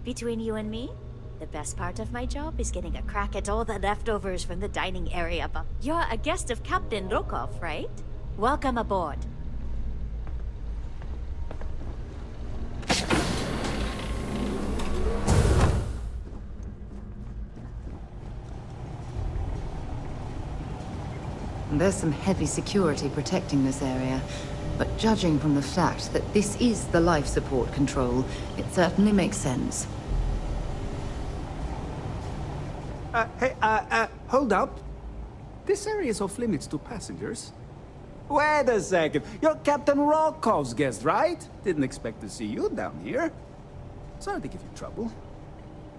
Between you and me, the best part of my job is getting a crack at all the leftovers from the dining area. But you're a guest of Captain Rokov, right? Welcome aboard. There's some heavy security protecting this area, but judging from the fact that this is the life support control, it certainly makes sense. Hey, hold up. This area is off limits to passengers. Wait a second. You're Captain Rokov's guest, right? Didn't expect to see you down here. Sorry to give you trouble.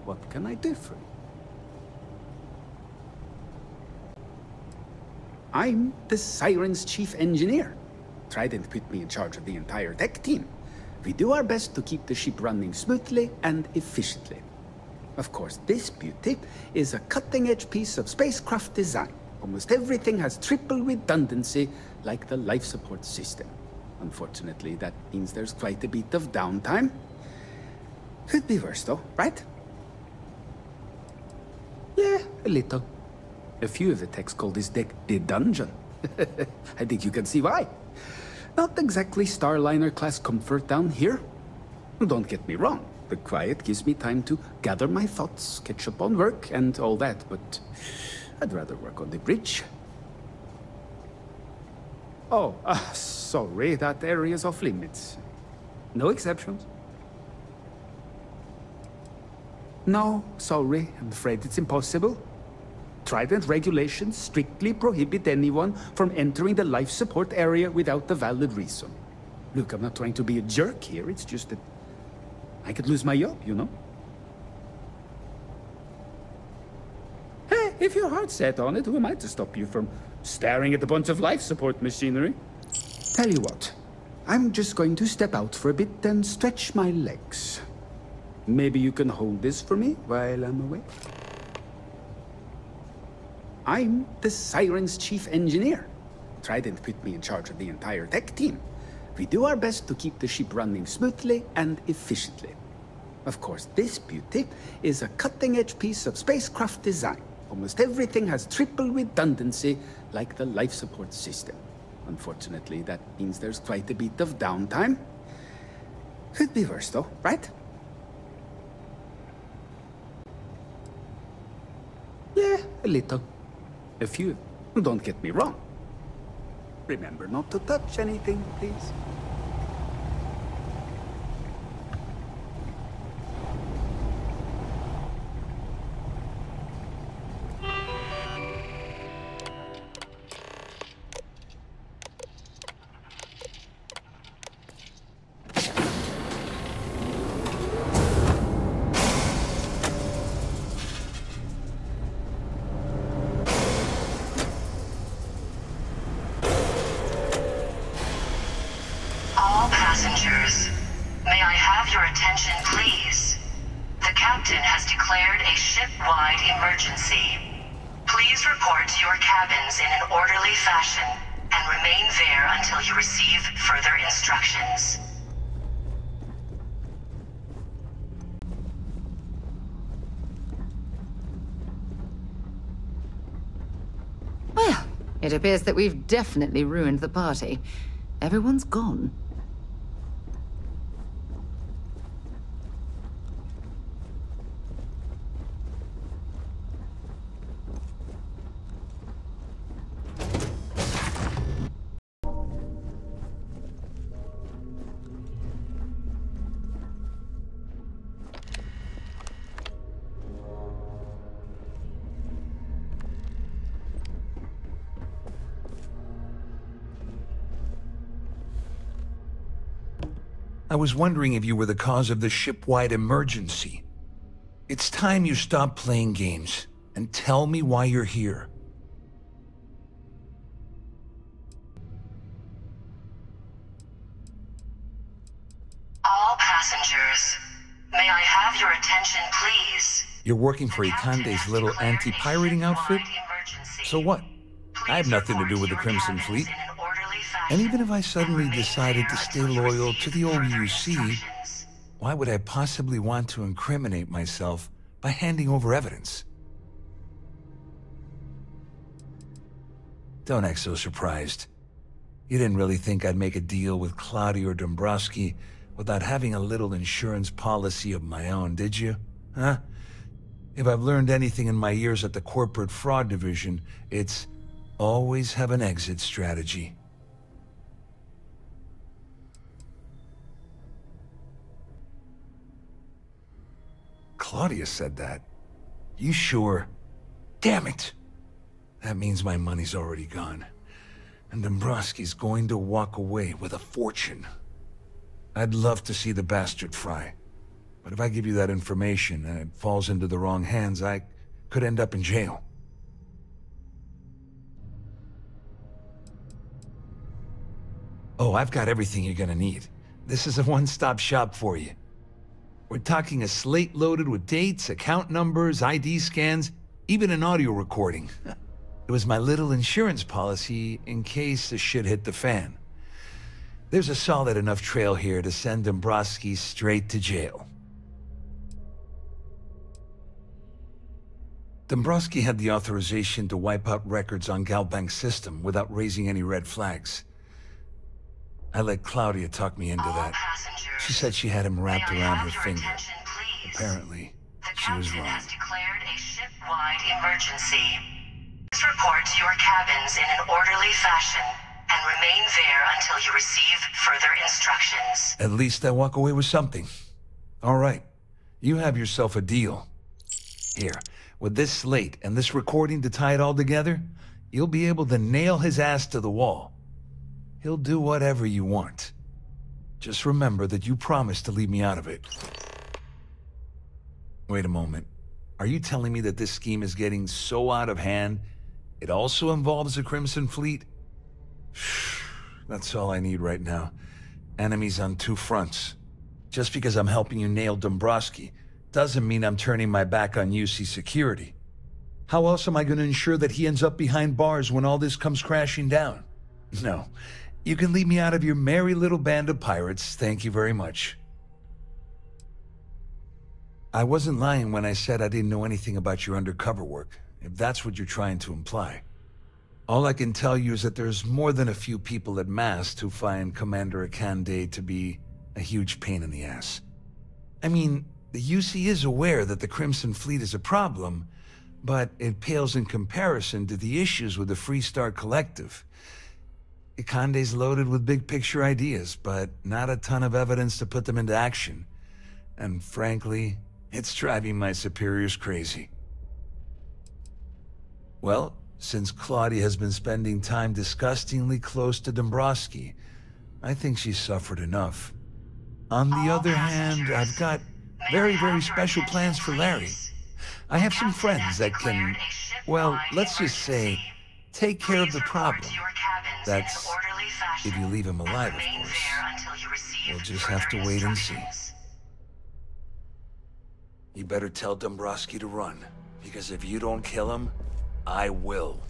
What can I do for you? I'm the Siren's chief engineer. Trident put me in charge of the entire tech team. We do our best to keep the ship running smoothly and efficiently. Of course, this beauty is a cutting-edge piece of spacecraft design. Almost everything has triple redundancy, like the life support system. Unfortunately, that means there's quite a bit of downtime. Could be worse though, right? Yeah, a little. A few of the techs call this deck the dungeon. I think you can see why. Not exactly Starliner-class comfort down here. Don't get me wrong. The quiet gives me time to gather my thoughts, catch up on work, and all that, but I'd rather work on the bridge. Oh, sorry, that area's off limits. No exceptions. No, sorry, I'm afraid it's impossible. Trident regulations strictly prohibit anyone from entering the life support area without a valid reason. Look, I'm not trying to be a jerk here, it's just that I could lose my job, you know? Hey, if your heart's set on it, who am I to stop you from staring at a bunch of life support machinery? Tell you what, I'm just going to step out for a bit and stretch my legs. Maybe you can hold this for me while I'm away? I'm the Siren's chief engineer. Trident put me in charge of the entire tech team. We do our best to keep the ship running smoothly and efficiently. Of course, this beauty is a cutting-edge piece of spacecraft design. Almost everything has triple redundancy, like the life support system. Unfortunately, that means there's quite a bit of downtime. Could be worse though, right? Yeah, a little. A few. Don't get me wrong. Remember not to touch anything, please. Passengers, may I have your attention, please? The captain has declared a ship-wide emergency. Please report to your cabins in an orderly fashion and remain there until you receive further instructions. Well, it appears that we've definitely ruined the party. Everyone's gone. I was wondering if you were the cause of the ship-wide emergency. It's time you stop playing games and tell me why you're here. All passengers, may I have your attention, please? You're working for Ikande's little anti-pirating outfit? So what? I have nothing to do with the Crimson Fleet. And even if I suddenly decided to stay loyal to the old UC, Why would I possibly want to incriminate myself by handing over evidence? Don't act so surprised. You didn't really think I'd make a deal with Claudia or Dombrowski without having a little insurance policy of my own, did you? Huh? If I've learned anything in my years at the corporate fraud division, it's always have an exit strategy. Claudia said that. You sure? Damn it! That means my money's already gone. And Dombrowski's going to walk away with a fortune. I'd love to see the bastard fry. But if I give you that information and it falls into the wrong hands, I could end up in jail. Oh, I've got everything you're gonna need. This is a one-stop shop for you. We're talking a slate loaded with dates, account numbers, ID scans, even an audio recording. It was my little insurance policy in case the shit hit the fan. There's a solid enough trail here to send Dombrowski straight to jail. Dombrowski had the authorization to wipe out records on Galbank's system without raising any red flags. I let Claudia talk me into that. She said she had him wrapped around her finger. Apparently, she was wrong. The captain has declared a ship-wide emergency. Please report to your cabins in an orderly fashion and remain there until you receive further instructions. At least I walk away with something. All right, you have yourself a deal. Here, with this slate and this recording to tie it all together, you'll be able to nail his ass to the wall. He'll do whatever you want. Just remember that you promised to leave me out of it. Wait a moment. Are you telling me that this scheme is getting so out of hand, it also involves the Crimson Fleet? That's all I need right now. Enemies on two fronts. Just because I'm helping you nail Dombrowski doesn't mean I'm turning my back on UC security. How else am I going to ensure that he ends up behind bars when all this comes crashing down? No. You can leave me out of your merry little band of pirates, thank you very much. I wasn't lying when I said I didn't know anything about your undercover work, if that's what you're trying to imply. All I can tell you is that there's more than a few people at Mast who find Commander Akande to be a huge pain in the ass. I mean, the UC is aware that the Crimson Fleet is a problem, but it pales in comparison to the issues with the Freestar Collective. Akande's loaded with big-picture ideas, but not a ton of evidence to put them into action. And frankly, it's driving my superiors crazy. Well, since Claudia has been spending time disgustingly close to Dombrowski, I think she's suffered enough. On the other hand, I've got very, very special plans for Larry. I have some friends that can, well, let's just say, take care of the problem. That's if you leave him alive, of course. We'll just have to wait and see. You better tell Dombrowski to run, because if you don't kill him, I will.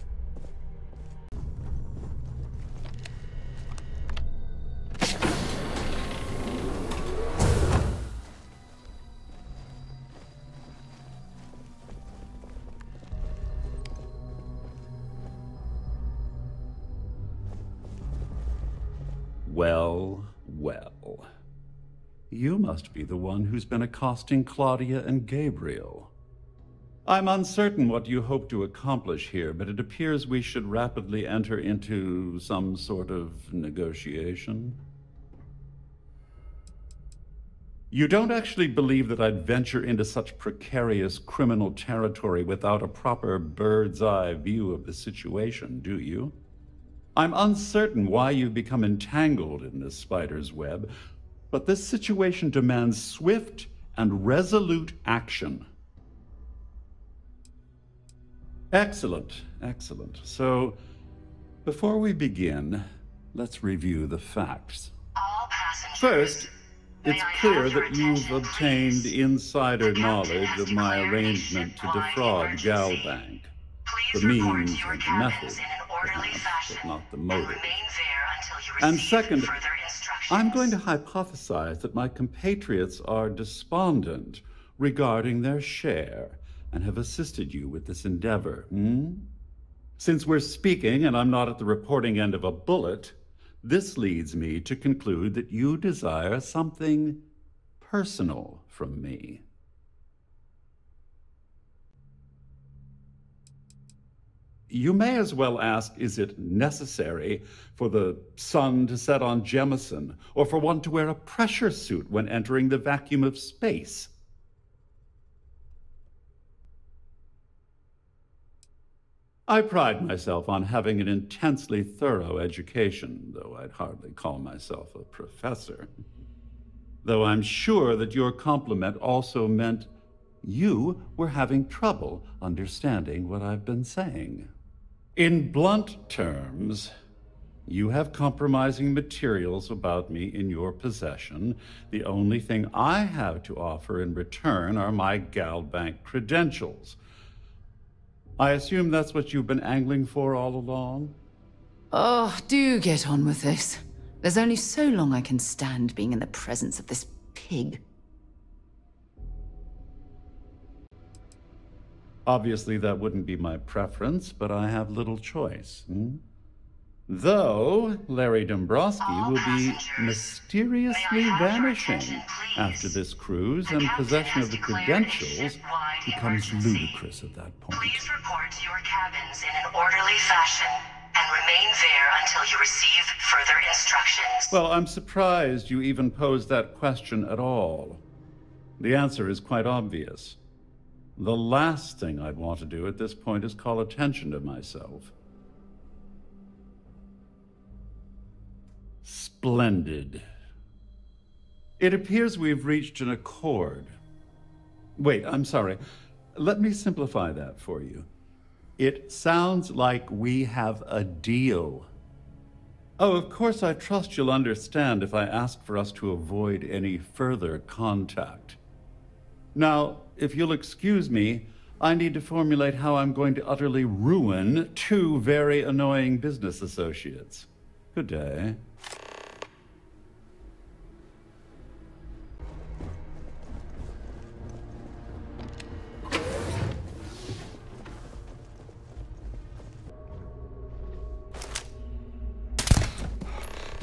Well, well. You must be the one who's been accosting Claudia and Gabriel. I'm uncertain what you hope to accomplish here, but it appears we should rapidly enter into some sort of negotiation. You don't actually believe that I'd venture into such precarious criminal territory without a proper bird's-eye view of the situation, do you? I'm uncertain why you've become entangled in this spider's web, but this situation demands swift and resolute action. Excellent, excellent. So, before we begin, let's review the facts. First, it's clear that you've obtained insider knowledge of my arrangement to defraud Galbank. The means and the method, perhaps, but not the motive. And second, instructions. I'm going to hypothesize that my compatriots are despondent regarding their share and have assisted you with this endeavor. Since we're speaking and I'm not at the reporting end of a bullet, this leads me to conclude that you desire something personal from me. You may as well ask, is it necessary for the sun to set on Jemison, or for one to wear a pressure suit when entering the vacuum of space? I pride myself on having an intensely thorough education, though I'd hardly call myself a professor. Though I'm sure that your compliment also meant you were having trouble understanding what I've been saying. In blunt terms, you have compromising materials about me in your possession. The only thing I have to offer in return are my Galbank credentials. I assume that's what you've been angling for all along? Oh, do get on with this. There's only so long I can stand being in the presence of this pig. Obviously, that wouldn't be my preference, but I have little choice. Though Larry Dombrowski will be mysteriously vanishing after this cruise, and possession of the credentials becomes ludicrous at that point. Please report to your cabins in an orderly fashion and remain there until you receive further instructions. Well, I'm surprised you even posed that question at all. The answer is quite obvious. The last thing I'd want to do at this point is call attention to myself. Splendid. It appears we've reached an accord. Wait, I'm sorry. Let me simplify that for you. It sounds like we have a deal. Oh, of course, I trust you'll understand if I ask for us to avoid any further contact. Now, if you'll excuse me, I need to formulate how I'm going to utterly ruin two very annoying business associates. Good day.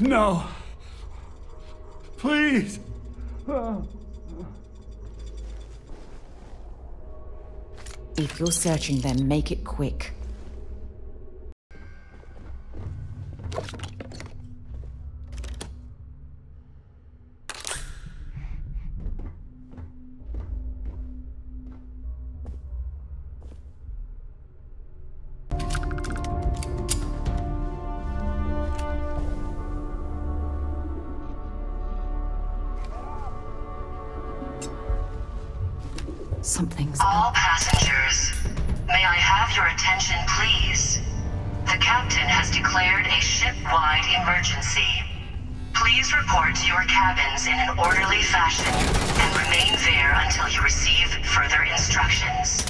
No! Please! If you're searching them, make it quick. Something's All passengers, may I have your attention, please? The captain has declared a ship-wide emergency. Please report to your cabins in an orderly fashion and remain there until you receive further instructions.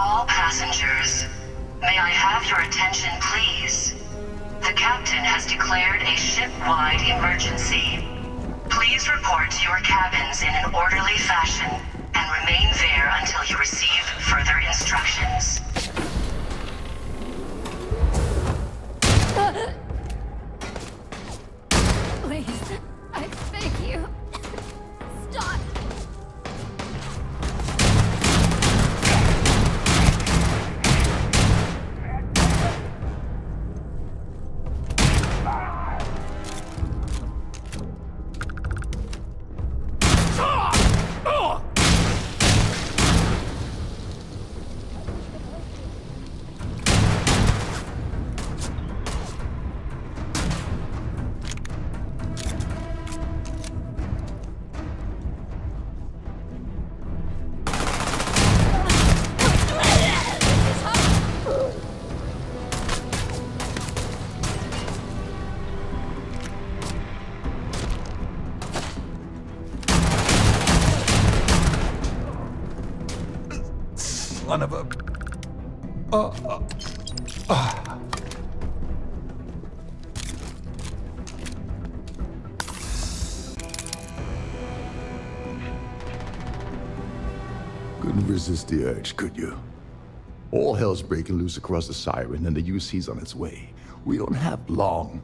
All passengers, may I have your attention, please? The captain has declared a ship-wide emergency. Please report to your cabins in an orderly fashion and remain there until you receive further instructions. Please, I beg you. Stop. Son of a... Couldn't resist the urge, could you? All hell's breaking loose across the Siren, and the UC's on its way. We don't have long.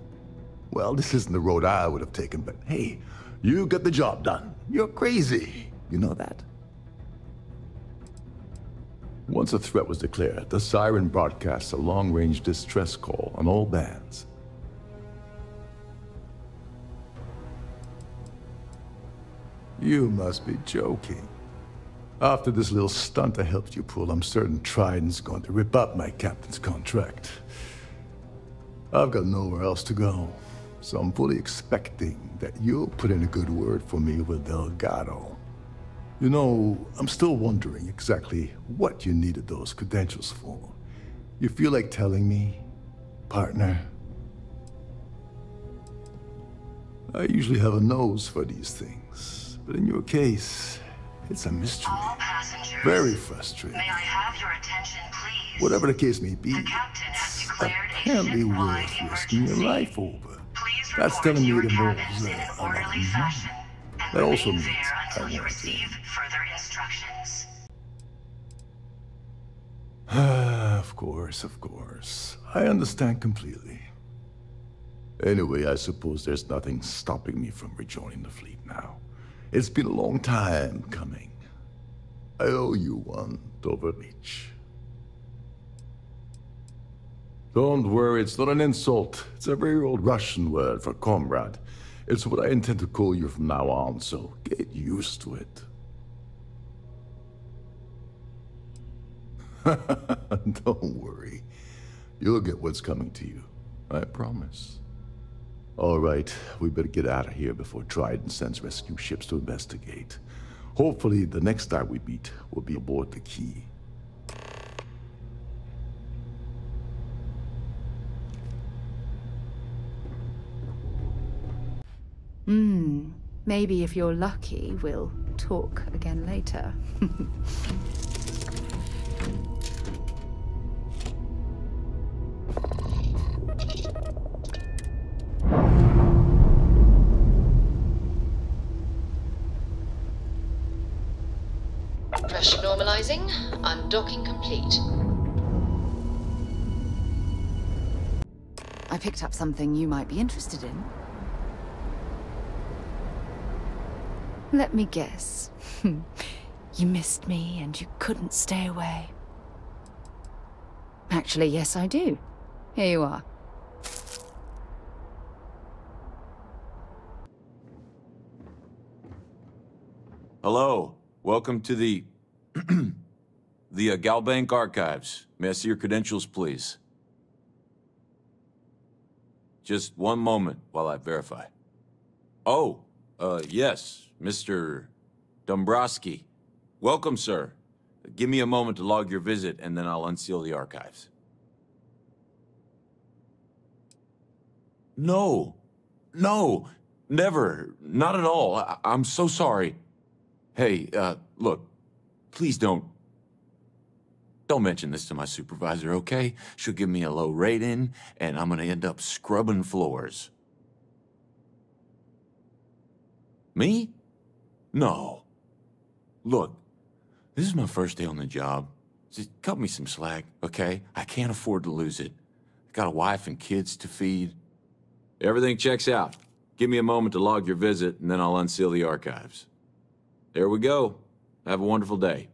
Well, this isn't the road I would have taken, but hey, you got the job done. You're crazy. You know that? Once a threat was declared, the Siren broadcasts a long-range distress call on all bands. You must be joking. After this little stunt I helped you pull, I'm certain Trident's going to rip up my captain's contract. I've got nowhere else to go, so I'm fully expecting that you'll put in a good word for me with Delgado. You know, I'm still wondering exactly what you needed those credentials for. You feel like telling me, partner? I usually have a nose for these things, but in your case, it's a mystery. All passengers, very frustrating. May I have your attention, please? Whatever the case may be, The captain has it's declared a apparently ship-wide worth risking your emergency. life over. Please That's report telling to me your it cabins involves in an a lot orderly of fashion and That also remain means there I until you want to. receive further instructions. Of course. I understand completely. Anyway, I suppose there's nothing stopping me from rejoining the fleet now. It's been a long time coming. I owe you one, Doverlich. Don't worry, it's not an insult. It's a very old Russian word for comrade. It's what I intend to call you from now on, so get used to it. Don't worry. You'll get what's coming to you. I promise. All right, we better get out of here before Trident sends rescue ships to investigate. Hopefully, the next time we meet, we'll be aboard the Key. Maybe if you're lucky, we'll talk again later. Pressure normalizing. Undocking complete. I picked up something you might be interested in. Let me guess. You missed me and you couldn't stay away. Actually, yes, I do. Here you are. Hello. Welcome to the Galbank Archives. May I see your credentials, please? Just one moment while I verify. Oh, yes, Mr. Dombrowski. Welcome, sir. Give me a moment to log your visit, and then I'll unseal the archives. No, never, not at all. I'm so sorry. Hey, look, please don't. Don't mention this to my supervisor, okay? She'll give me a low rating, and I'm gonna end up scrubbing floors. Me? No. Look, this is my first day on the job. Just cut me some slack, okay? I can't afford to lose it. I got a wife and kids to feed. Everything checks out. Give me a moment to log your visit, and then I'll unseal the archives. There we go. Have a wonderful day.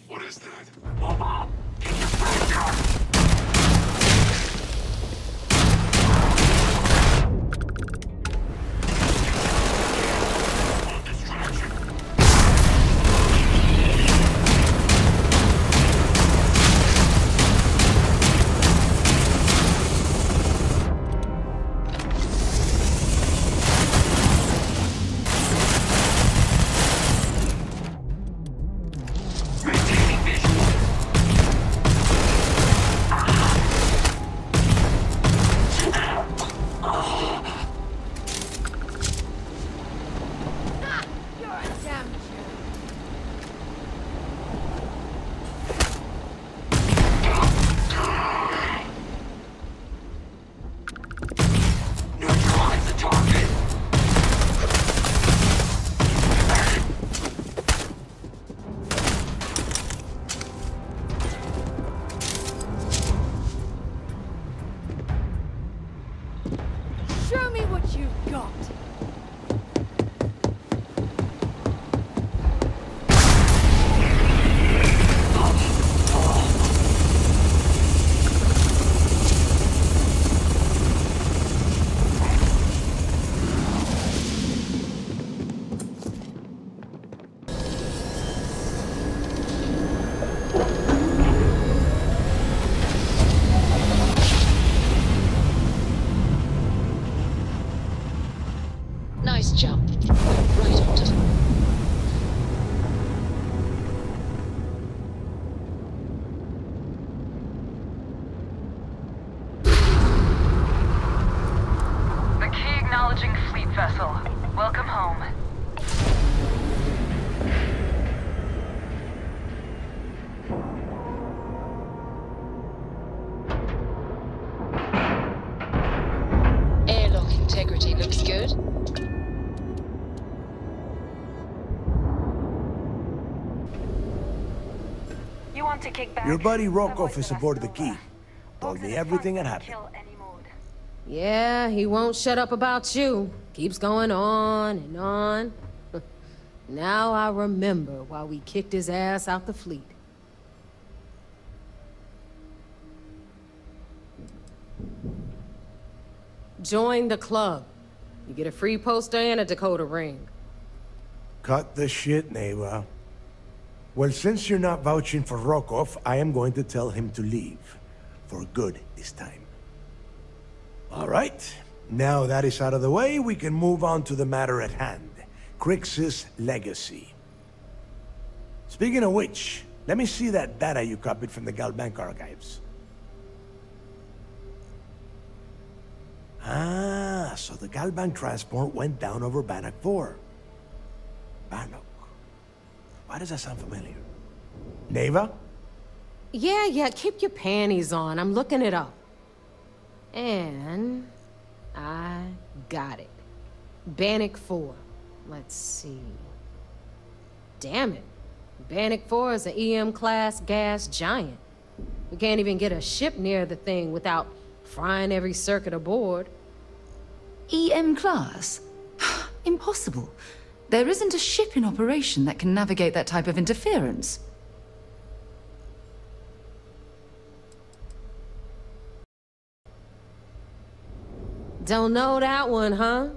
What is that? Show me what you've got. Nice jump. Right onto them. The key acknowledging fleet vessel. Welcome home. Airlock integrity looks good. You want to kick back? Your buddy Rokov is aboard the key. Told me everything that happened. Yeah, he won't shut up about you. Keeps going on and on. Now I remember why we kicked his ass out the fleet. Join the club. You get a free poster and a Dakota ring. Cut the shit, Neva. Well, since you're not vouching for Rokov, I am going to tell him to leave. For good this time. All right. Now that is out of the way, we can move on to the matter at hand. Crix's legacy. Speaking of which, let me see that data you copied from the Galbank archives. Ah, so the Galbank transport went down over Bannock 4. Bannock. Why does that sound familiar? Neva? Yeah, keep your panties on. I'm looking it up. And I got it. Bannock 4. Let's see. Damn it. Bannock 4 is an EM-class gas giant. We can't even get a ship near the thing without frying every circuit aboard. EM class? Impossible. There isn't a ship in operation that can navigate that type of interference. Don't know that one, huh?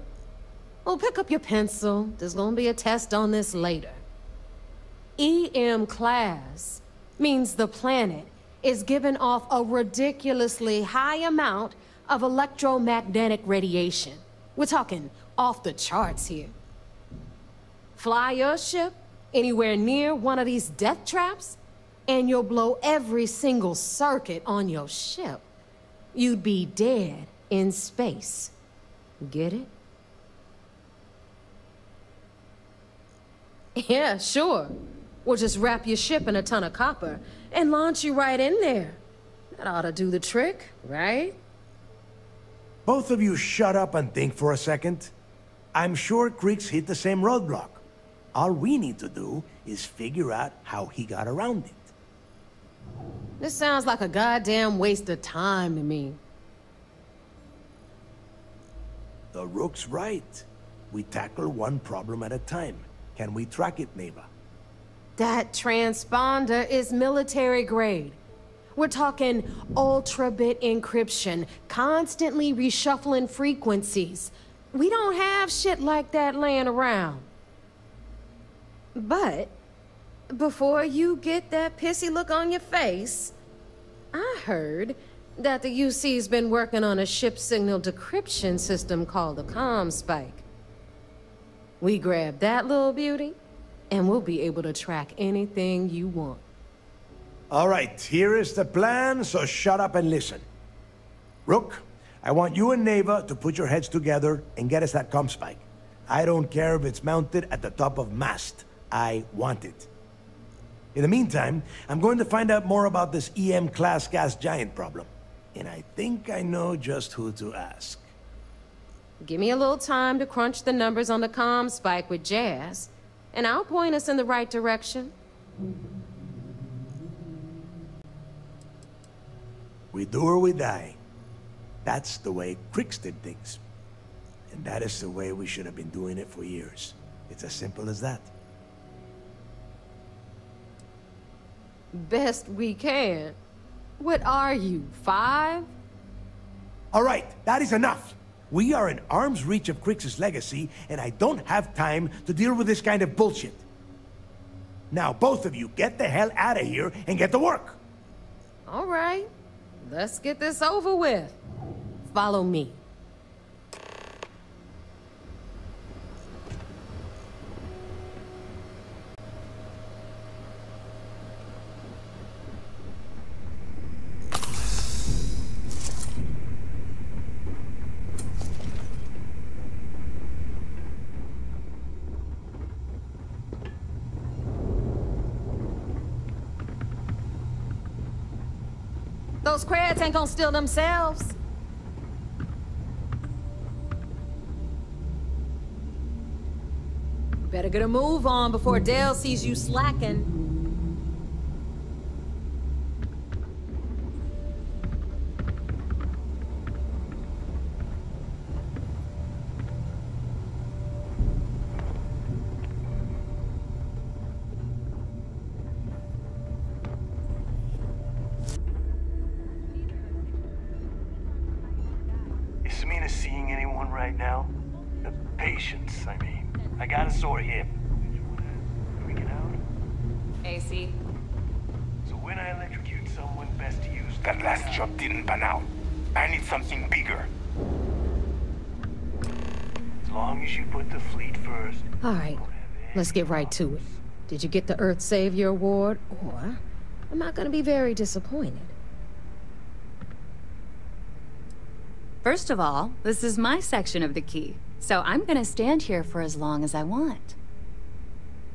Well, pick up your pencil. There's gonna be a test on this later. EM class means the planet is giving off a ridiculously high amount of electromagnetic radiation. We're talking off the charts here. Fly your ship anywhere near one of these death traps, and you'll blow every single circuit on your ship. You'd be dead in space. Get it? Yeah, sure. We'll just wrap your ship in a ton of copper and launch you right in there. That ought to do the trick, right? Both of you shut up and think for a second. I'm sure Creeks hit the same roadblock. All we need to do is figure out how he got around it. This sounds like a goddamn waste of time to me. The Rook's right. We tackle one problem at a time. Can we track it, Neva? That transponder is military grade. We're talking ultra-bit encryption, constantly reshuffling frequencies. We don't have shit like that laying around. But before you get that pissy look on your face, I heard that the UC's been working on a ship signal decryption system called the ComSpike. We grab that little beauty, and we'll be able to track anything you want. All right, here is the plan, so shut up and listen. Rook, I want you and Neva to put your heads together and get us that ComSpike. I don't care if it's mounted at the top of mast. I want it. In the meantime, I'm going to find out more about this EM-class gas giant problem. And I think I know just who to ask. Give me a little time to crunch the numbers on the ComSpike with Jazz, and I'll point us in the right direction. We do or we die. That's the way Creeks did things. And that is the way we should have been doing it for years. It's as simple as that. Best we can. What are you, 5? All right, that is enough. We are in arm's reach of Creeks' legacy, and I don't have time to deal with this kind of bullshit. Now, both of you, get the hell out of here and get to work. All right, let's get this over with. Follow me. Those crabs ain't gonna steal themselves. Better get a move on before Dale sees you slacking. Seeing anyone right now? The patients, I mean. I got a sore hip. Can we get out? AC. So when I electrocute someone, best to use... That last job didn't pan out. I need something bigger. As long as you put the fleet first. All right, let's get right to it. Did you get the Earth Savior Award, or am I gonna be very disappointed? First of all, this is my section of the key, so I'm gonna stand here for as long as I want.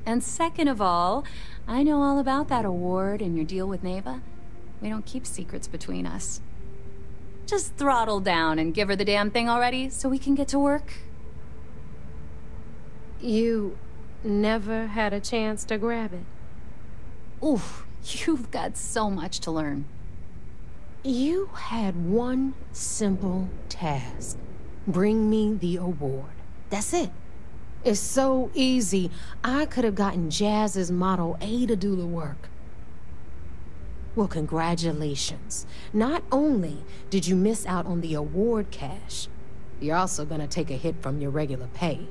And second of all, I know all about that award and your deal with Neva. We don't keep secrets between us. Just throttle down and give her the damn thing already so we can get to work. You never had a chance to grab it? Oof, you've got so much to learn. You had one simple task. Bring me the award. That's it. It's so easy. I could have gotten Jazz's Model A to do the work. Well, congratulations. Not only did you miss out on the award cash, you're also gonna take a hit from your regular pay.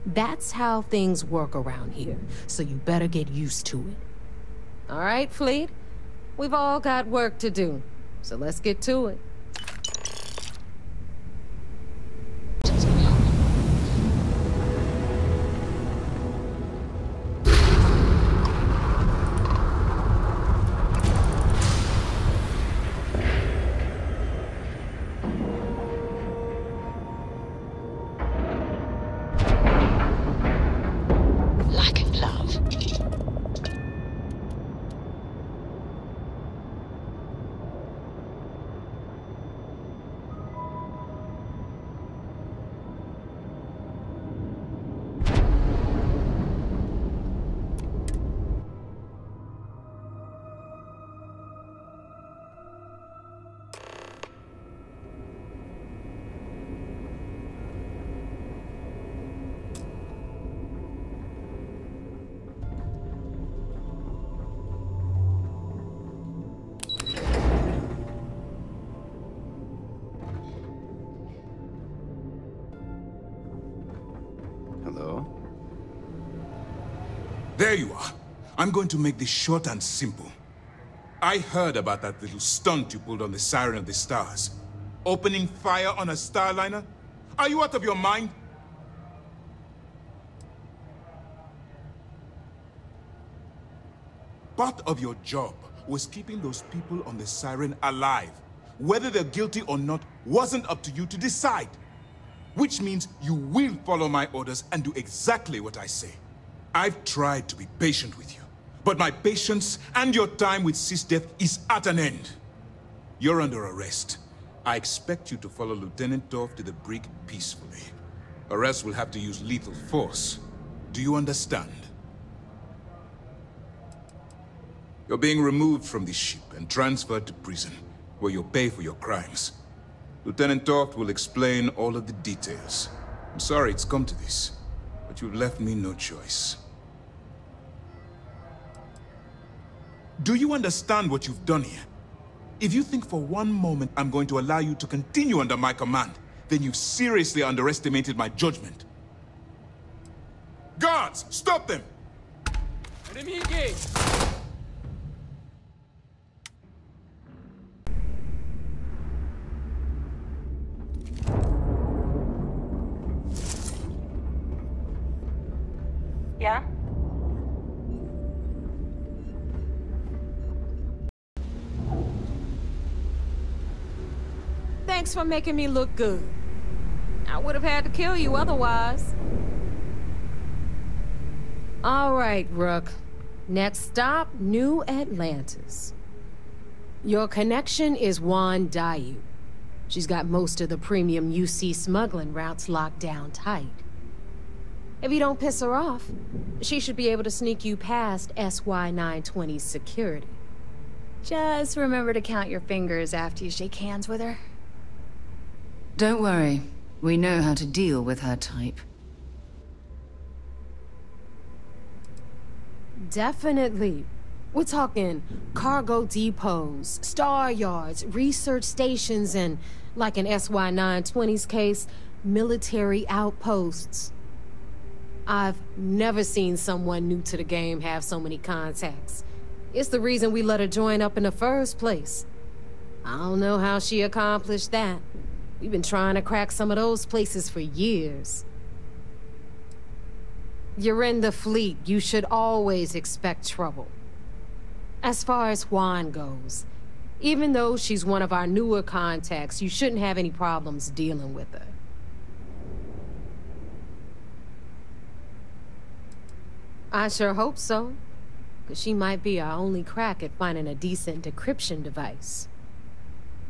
That's how things work around here, so you better get used to it. All right, Fleet? We've all got work to do, so let's get to it. There you are. I'm going to make this short and simple. I heard about that little stunt you pulled on the Siren of the Stars. Opening fire on a Starliner? Are you out of your mind? Part of your job was keeping those people on the Siren alive. Whether they're guilty or not wasn't up to you to decide. Which means you will follow my orders and do exactly what I say. I've tried to be patient with you, but my patience and your time with Sysdeath is at an end. You're under arrest. I expect you to follow Lieutenant Dorf to the brig peacefully, or else we'll have to use lethal force. Do you understand? You're being removed from this ship and transferred to prison, where you'll pay for your crimes. Lieutenant Dorf will explain all of the details. I'm sorry it's come to this, but you've left me no choice. Do you understand what you've done here? If you think for one moment I'm going to allow you to continue under my command, then you've seriously underestimated my judgment. Guards, stop them! Enemy engaged! Yeah? Thanks for making me look good. I would have had to kill you otherwise. All right, Rook. Next stop, New Atlantis. Your connection is Juan Dayu. She's got most of the premium UC smuggling routes locked down tight. If you don't piss her off, she should be able to sneak you past SY-920's security. Just remember to count your fingers after you shake hands with her. Don't worry. We know how to deal with her type. Definitely. We're talking cargo depots, star yards, research stations, and, like in SY-920's case, military outposts. I've never seen someone new to the game have so many contacts. It's the reason we let her join up in the first place. I don't know how she accomplished that. We've been trying to crack some of those places for years. You're in the fleet. You should always expect trouble. As far as Juan goes, even though she's one of our newer contacts, you shouldn't have any problems dealing with her. I sure hope so, because she might be our only crack at finding a decent decryption device.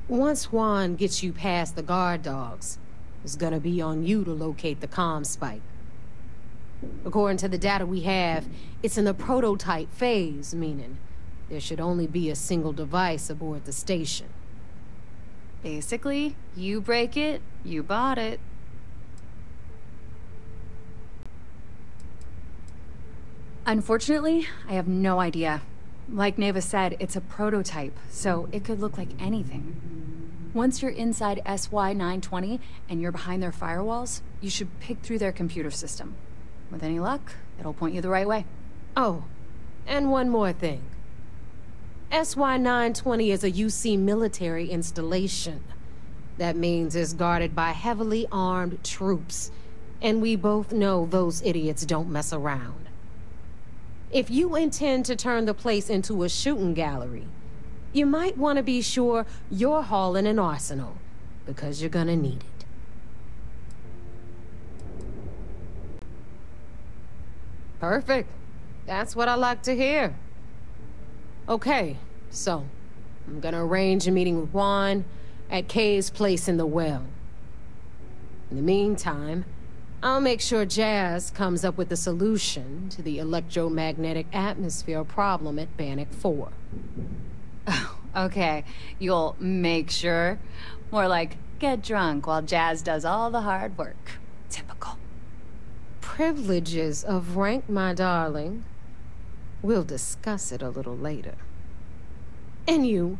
Once Juan gets you past the guard dogs, it's gonna be on you to locate the comm spike. According to the data we have, it's in the prototype phase, meaning there should only be a single device aboard the station. Basically, you break it, you bought it. Unfortunately, I have no idea. Like Neva said, it's a prototype, so it could look like anything. Once you're inside SY-920 and you're behind their firewalls, you should pick through their computer system. With any luck, it'll point you the right way. Oh, and one more thing. SY-920 is a UC military installation. That means it's guarded by heavily armed troops, and we both know those idiots don't mess around. If you intend to turn the place into a shooting gallery, you might want to be sure you're hauling an arsenal, because you're gonna need it. Perfect. That's what I like to hear. Okay, so I'm gonna arrange a meeting with Juan at Kay's place in the well. In the meantime, I'll make sure Jazz comes up with a solution to the electromagnetic atmosphere problem at Bannock 4. Oh, okay. You'll make sure? More like, get drunk while Jazz does all the hard work. Typical. Privileges of rank, my darling. We'll discuss it a little later. And you,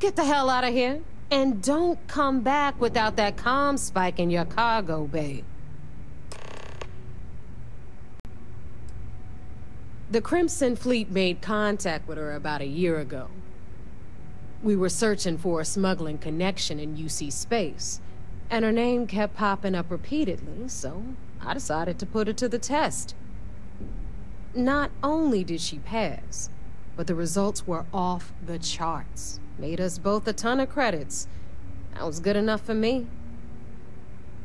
get the hell out of here, and don't come back without that comm spike in your cargo bay. The Crimson Fleet made contact with her about a year ago. We were searching for a smuggling connection in UC space, and her name kept popping up repeatedly, so I decided to put her to the test. Not only did she pass, but the results were off the charts. Made us both a ton of credits. That was good enough for me.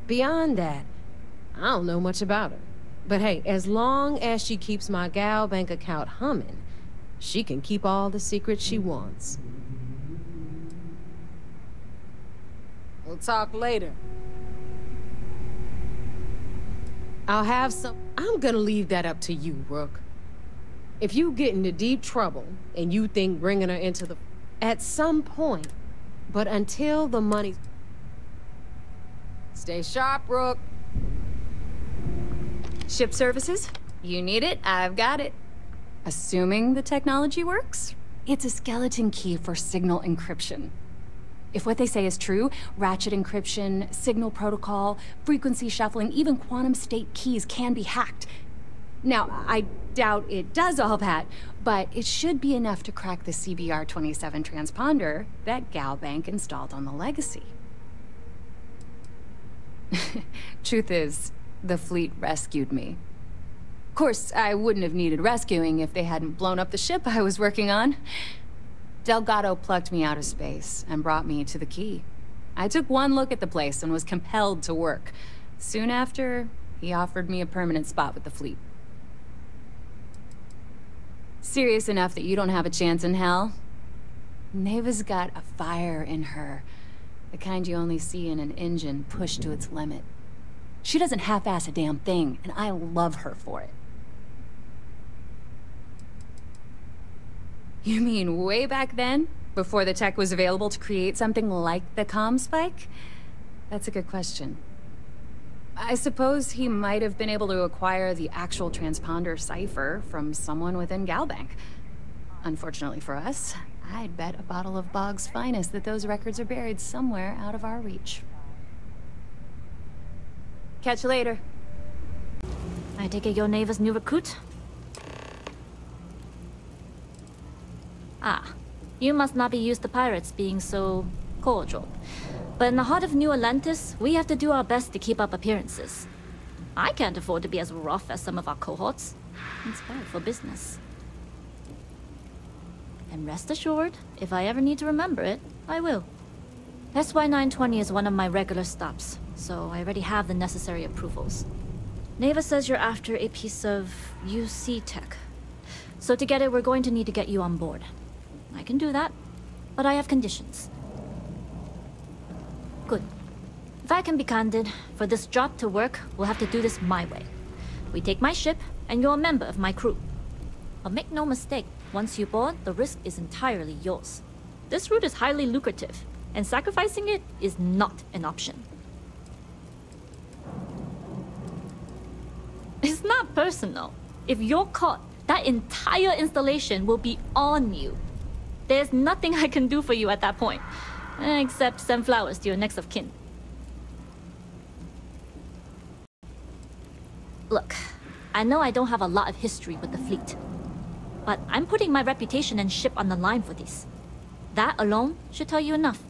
Beyond that, I don't know much about her. But hey, as long as she keeps my gal bank account humming, she can keep all the secrets she wants. We'll talk later. I'll have some... I'm gonna leave that up to you, Rook. If you get into deep trouble, and you think bringing her into the... At some point, but until the money... Stay sharp, Rook. Ship services? You need it, I've got it. Assuming the technology works, it's a skeleton key for signal encryption. If what they say is true, ratchet encryption, signal protocol, frequency shuffling, even quantum state keys can be hacked. Now, I doubt it does all that, but it should be enough to crack the CBR-27 transponder that Galbank installed on the Legacy. Truth is, the fleet rescued me. Of course, I wouldn't have needed rescuing if they hadn't blown up the ship I was working on. Delgado plucked me out of space and brought me to the Key. I took one look at the place and was compelled to work. Soon after, he offered me a permanent spot with the fleet. Serious enough that you don't have a chance in hell? Neva's got a fire in her. The kind you only see in an engine pushed to its limit. She doesn't half-ass a damn thing, and I love her for it. You mean way back then? Before the tech was available to create something like the comm spike? That's a good question. I suppose he might have been able to acquire the actual transponder cipher from someone within Galbank. Unfortunately for us, I'd bet a bottle of Bog's finest that those records are buried somewhere out of our reach. Catch you later. I take it you're Neva's new recruit? Ah, you must not be used to pirates being so cordial. But in the heart of New Atlantis, we have to do our best to keep up appearances. I can't afford to be as rough as some of our cohorts. It's bad for business. And rest assured, if I ever need to remember it, I will. SY-920 is one of my regular stops, so I already have the necessary approvals. Neva says you're after a piece of UC tech. So to get it, we're going to need to get you on board. I can do that, but I have conditions. Good. If I can be candid, for this job to work, we'll have to do this my way. We take my ship, and you're a member of my crew. But make no mistake, once you board, the risk is entirely yours. This route is highly lucrative, and sacrificing it is not an option. It's not personal. If you're caught, that entire installation will be on you. There's nothing I can do for you at that point, except send flowers to your next of kin. Look, I know I don't have a lot of history with the fleet, but I'm putting my reputation and ship on the line for this. That alone should tell you enough.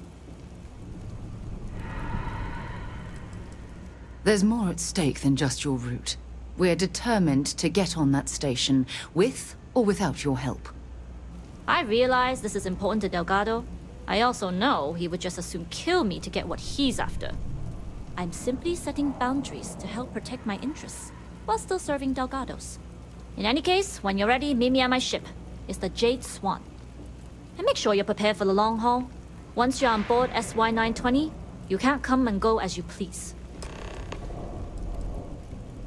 There's more at stake than just your route. We're determined to get on that station, with or without your help. I realize this is important to Delgado. I also know he would just as soon kill me to get what he's after. I'm simply setting boundaries to help protect my interests, while still serving Delgado's. In any case, when you're ready, meet me at my ship. It's the Jade Swan. And make sure you're prepared for the long haul. Once you're on board SY-920, you can't come and go as you please.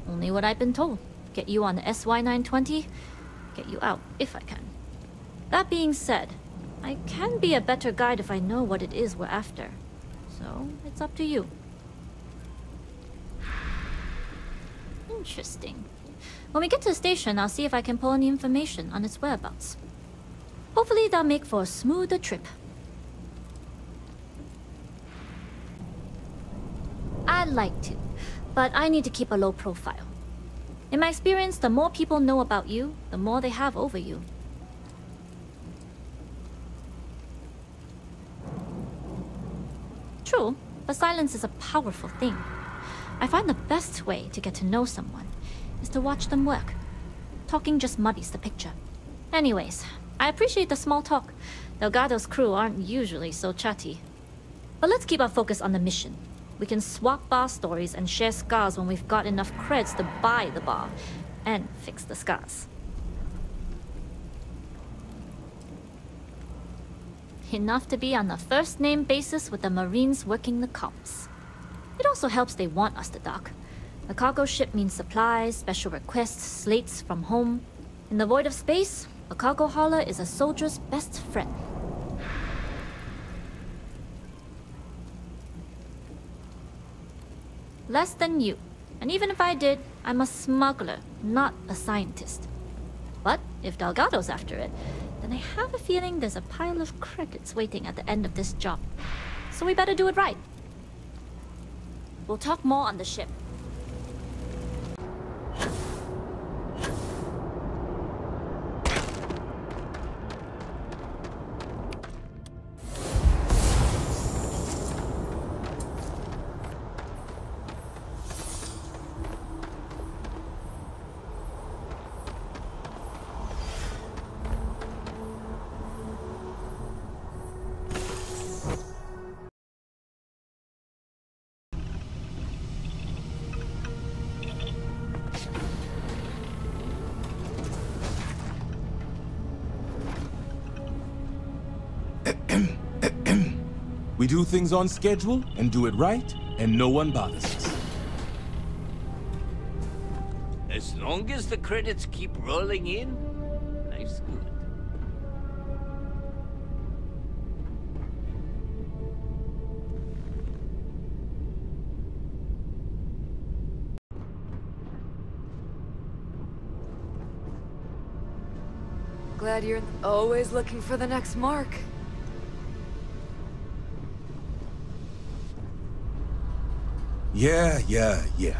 Only what I've been told. Get you on the SY-920, get you out if I can. That being said, I can be a better guide if I know what it is we're after. So, it's up to you. Interesting. When we get to the station, I'll see if I can pull any information on its whereabouts. Hopefully that'll make for a smoother trip. I'd like to, but I need to keep a low profile. In my experience, the more people know about you, the more they have over you. True, but silence is a powerful thing. I find the best way to get to know someone is to watch them work. Talking just muddies the picture. Anyways, I appreciate the small talk. Delgado's crew aren't usually so chatty. But let's keep our focus on the mission. We can swap bar stories and share scars when we've got enough creds to buy the bar and fix the scars. Enough to be on a first-name basis with the Marines working the comms. It also helps they want us to dock. A cargo ship means supplies, special requests, slates from home. In the void of space, a cargo hauler is a soldier's best friend. Less than you. And even if I did, I'm a smuggler, not a scientist. But if Delgado's after it, then I have a feeling there's a pile of credits waiting at the end of this job. So we better do it right. We'll talk more on the ship. We do things on schedule and do it right, and no one bothers us. As long as the credits keep rolling in, life's good. Glad you're always looking for the next mark. Yeah.